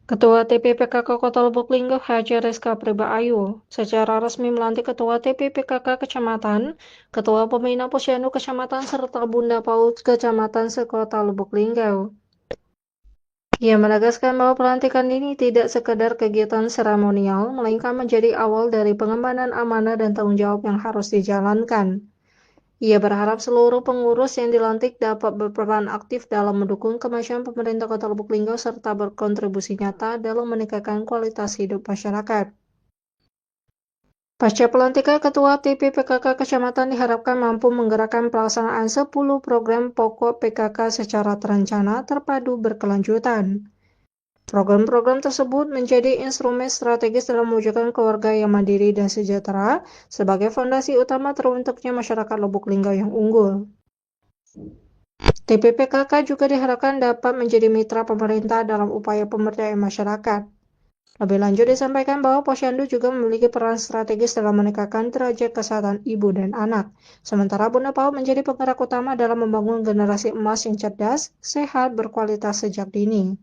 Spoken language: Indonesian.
Ketua TPPKK Kota Lubuk Linggau Haji Reska Pribaayu secara resmi melantik Ketua TPPKK Kecamatan, Ketua Pembina Posyandu Kecamatan serta Bunda PAUD Kecamatan sekota Lubuk Linggau. Ia menegaskan bahwa pelantikan ini tidak sekedar kegiatan seremonial, melainkan menjadi awal dari pengembangan amanah dan tanggung jawab yang harus dijalankan. Ia berharap seluruh pengurus yang dilantik dapat berperan aktif dalam mendukung kemajuan pemerintah Kota Lubuk Linggau serta berkontribusi nyata dalam meningkatkan kualitas hidup masyarakat. Pasca pelantikan Ketua TPPKK Kecamatan diharapkan mampu menggerakkan pelaksanaan 10 program pokok PKK secara terencana, terpadu, berkelanjutan. Program-program tersebut menjadi instrumen strategis dalam mewujudkan keluarga yang mandiri dan sejahtera sebagai fondasi utama terbentuknya masyarakat Lubuk Linggau yang unggul. TPPKK juga diharapkan dapat menjadi mitra pemerintah dalam upaya pemberdayaan masyarakat. Lebih lanjut disampaikan bahwa Posyandu juga memiliki peran strategis dalam meningkatkan derajat kesehatan ibu dan anak. Sementara Bunda PAUD menjadi penggerak utama dalam membangun generasi emas yang cerdas, sehat, berkualitas sejak dini.